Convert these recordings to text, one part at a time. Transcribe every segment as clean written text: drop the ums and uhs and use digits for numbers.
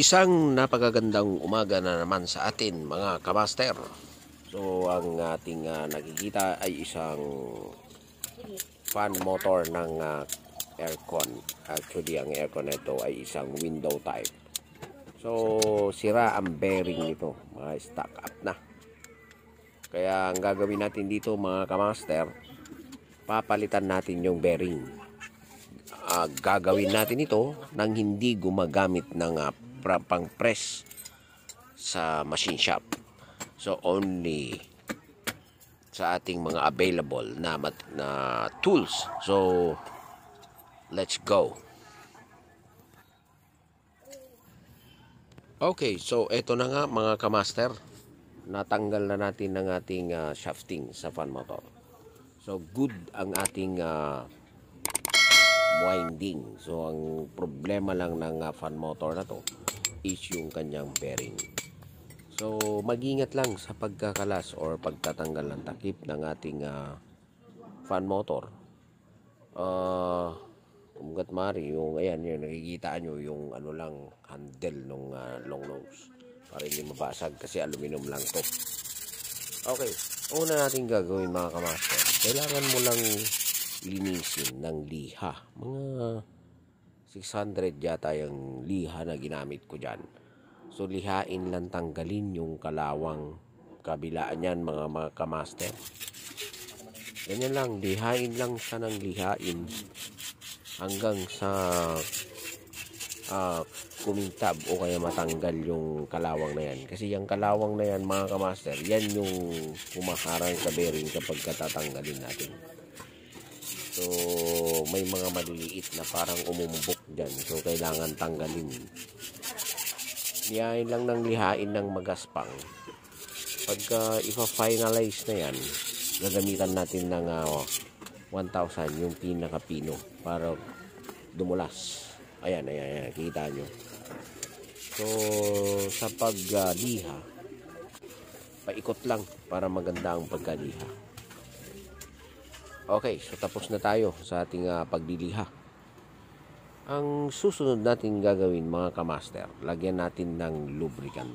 Isang napakagandang umaga na naman sa atin mga kamaster. So ang ating nakikita ay isang fan motor ng aircon. Actually ang aircon nito ay isang window type. So sira ang bearing nito, mga stock up na. Kaya ang gagawin natin dito mga kamaster, papalitan natin yung bearing. Gagawin natin ito nang hindi gumagamit ng pang press sa machine shop. So only sa ating mga available na tools. So let's go. Okay, so eto na nga mga kamaster. Natanggal na natin ng ating shafting sa fan motor. So good ang ating winding. So ang problema lang ng fan motor na to is yung kanyang bearing. So mag-ingat lang sa pagkakalas or pagtatanggal ng takip ng ating fan motor. Kumgat mari yung ayan yun, nakikita nyo yung ano lang handle ng long nose para hindi mabasag kasi aluminum lang to. Okay, una natin gagawin mga kamaster, kailangan mo lang linisin ng liha. Mga 600 yata yung liha na ginamit ko dyan. So lihain lang, tanggalin yung kalawang kabilaan yan mga kamaster. Ganyan lang, lihain lang siya ng lihain hanggang sa kumintab o kaya matanggal yung kalawang na yan. Kasi yung kalawang na yan mga kamaster, yan yung kumaharang sa bearing kapag katatanggalin natin. So may mga maliliit na parang umumubok dyan. So kailangan tanggalin. Lihain lang ng lihain ng magaspang. Pagka ipa-finalize na yan, gagamitan natin ng 1,000 yung pinaka-pino para dumulas. Ayan, kita nyo. So sa pagliha, paikot lang para maganda ang pagkaliha. Okay, so tapos na tayo sa ating pagliliha. Ang susunod natin gagawin mga kamaster, lagyan natin ng lubricant.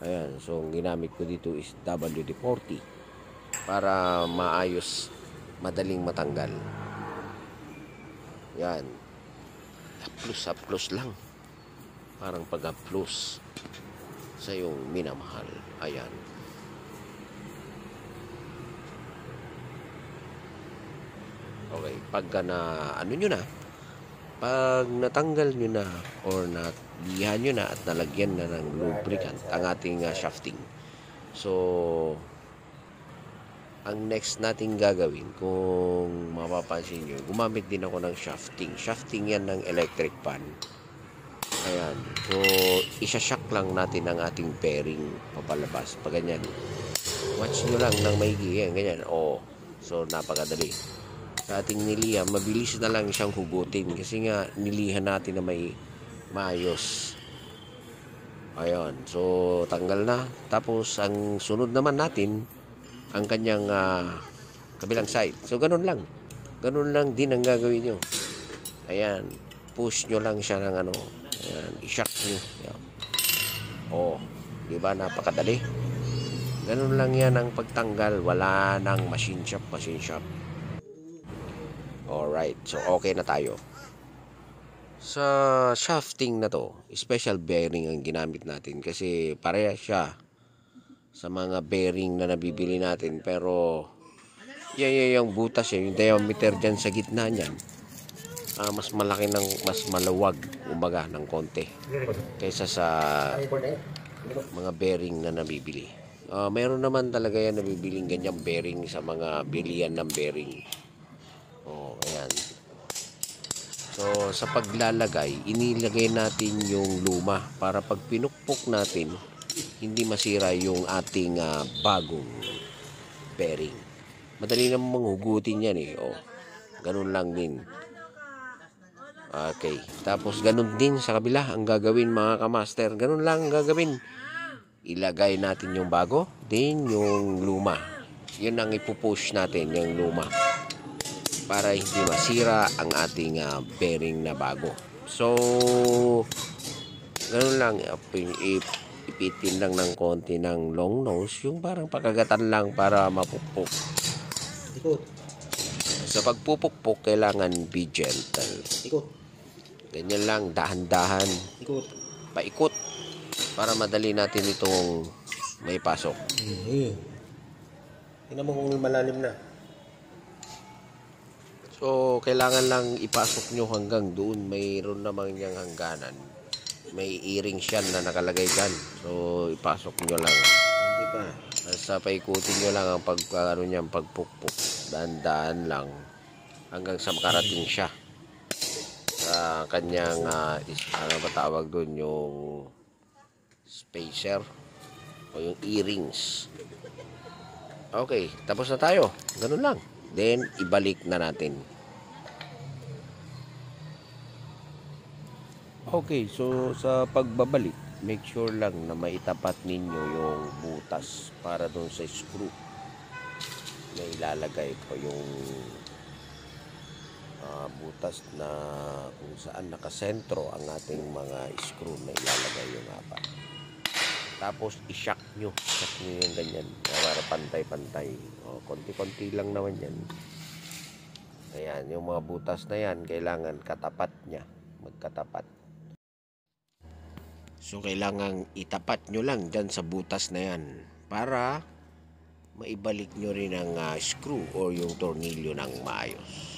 Ayan, so ang ginamit ko dito is WD-40 para maayos, madaling matanggal. Yan. Plus lang. Parang pag-plus sa yung minamahal. Ayan. Okay, pagka na ano nyo na, pag natanggal nyo na or nalihan nyo na at nalagyan na ng lubricant ang ating shafting. So ang next nating gagawin, kung mapapansin nyo, gumamit din ako ng shafting. Shafting yan ng electric pan. Ayan, so isa-shock lang natin ang ating bearing papalabas. Pag ganyan, watch nyo lang ng maigi yan, ganyan. So napakadali. Sa ating niliha, mabilis na lang siyang hugutin kasi nga nilihan natin na may maayos. Ayan, so tanggal na. Tapos ang sunod naman natin ang kanyang kabilang side. So ganun lang din ang gagawin nyo. Ayan, push nyo lang siya ng ano. Ayan, i-shock nyo. Ayan. Diba napakadali? Ganun lang yan ang pagtanggal. Wala nang machine shop. Alright, so okay na tayo. Sa shafting na to, special bearing ang ginamit natin kasi pareha siya sa mga bearing na nabibili natin. Pero yung butas yung diameter dyan sa gitna niyan, mas malaki mas malawag kumbaga ng konti kaysa sa mga bearing na nabibili. Meron naman talaga yan nabibiling ganyang bearing sa mga bilian ng bearing. Ayan. So sa paglalagay, inilagay natin yung luma para pag pinukpok natin, hindi masira yung ating bagong bearing. Madali namang hugutin yan ganun lang din. Okay, tapos ganun din sa kabila ang gagawin mga kamaster. Ganun lang ang gagawin. Ilagay natin yung bago, din yung luma. Yun ang ipupush natin, yung luma, para hindi masira ang ating bearing na bago. So Ganun lang, ipitin lang ng konti ng long nose, yung parang pakagatan lang para mapukpok. Ikot. Sa pagpupukpok, kailangan be gentle. Ikot. Ganyan lang, dahan-dahan. Ikot. Paikot. Para madali natin itong may pasok. Tingnan mo kung malalim na. So, kailangan lang ipasok nyo hanggang doon. Mayroon namang niyang hangganan. May earrings yan na nakalagay dyan. So, ipasok nyo lang. Hindi pa. Basta paikutin nyo lang ang pagpukpok. Daan-daan lang. Hanggang sa makarating siya. Sa kanyang, ano ba tawag doon? Yung spacer. O yung earrings. Okay, tapos na tayo. Ganun lang. Then, ibalik na natin. Okay, so sa pagbabalik, make sure lang na maitapat ninyo yung butas para doon sa screw na ilalagay ko yung butas na kung saan nakasentro ang ating mga screw na ilalagay yung apat. Tapos i-shock nyo yung ganyan para pantay-pantay. O, konti-konti lang naman yan. Ayan, yung mga butas na yan kailangan katapat nya, magkatapat. So, kailangan itapat nyo lang dyan sa butas na yan para maibalik nyo rin ang screw or yung tornilyo ng maayos.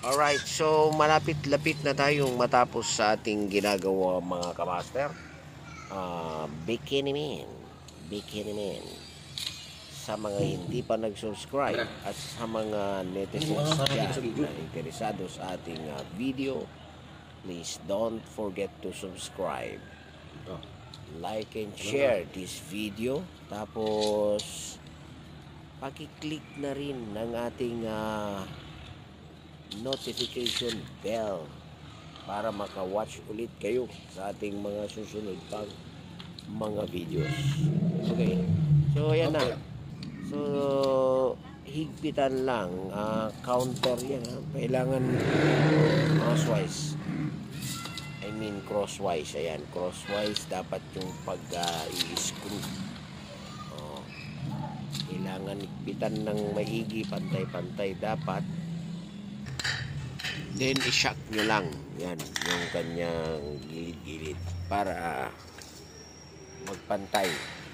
Alright, so malapit-lapit na tayong matapos sa ating ginagawa mga kamaster. Bikini Man. Sa mga hindi pa nag-subscribe at sa mga netizens dyan na interesado sa ating video, please don't forget to subscribe. Like and share this video. Tapos paki-click na rin ng ating notification bell para maka-watch ulit kayo sa ating mga susunod pang mga videos. Okay. So ayan na. So higpitan lang, counter yan. Kailangan crosswise. Crosswise, ayan, crosswise dapat yung pag-i-screw. Kailangan ikpitan ng maigi, pantay-pantay dapat. Then i-shock nyo lang, yan, yung kanyang gilid-gilid para magpantay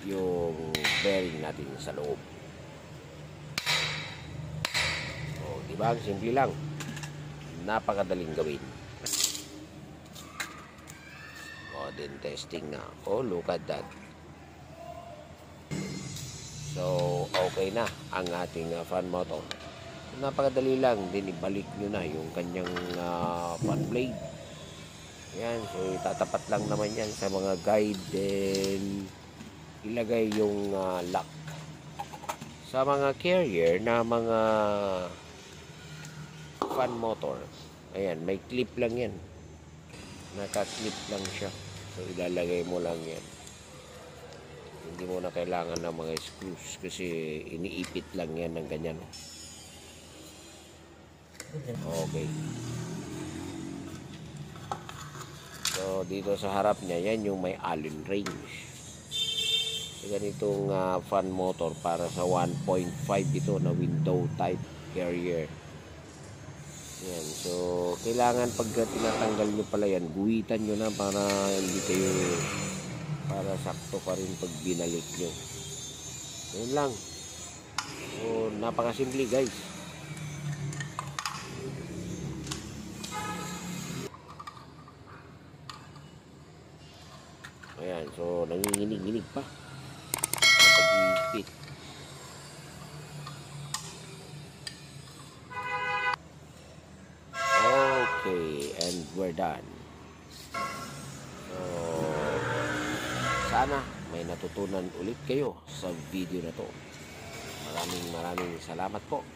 yung bearing natin sa loob. Diba? Simple lang. Napakadaling gawin. Then testing na. Oh, look at that. So, okay na ang ating fan motor. Napakadali lang. Then ibalik nyo na yung kanyang fan blade. Yan. So, itatapat lang naman yan sa mga guide. Then, ilagay yung lock. Sa mga carrier na mga fan motor, ayan, may clip lang yan. Naka-clip lang siya. So, ilalagay mo lang yan. Hindi mo na kailangan ng mga screws kasi iniipit lang yan ng ganyan. Okay. So, dito sa harap niya, yan yung may Allen wrench. So, ganitong fan motor para sa 1.5 ito na window type carrier. Yan. So, kailangan pag tinatanggal nyo pala yan, guhitan nyo na para hindi kayo, para sakto pa rin pag binalik nyo. Yun lang. So, napakasimple guys. Ayan. So, nanginginig-ginig pa. Pag-ipit. Okay, and we're done. So, sana may natutunan ulit kayo sa video na to. Maraming salamat po.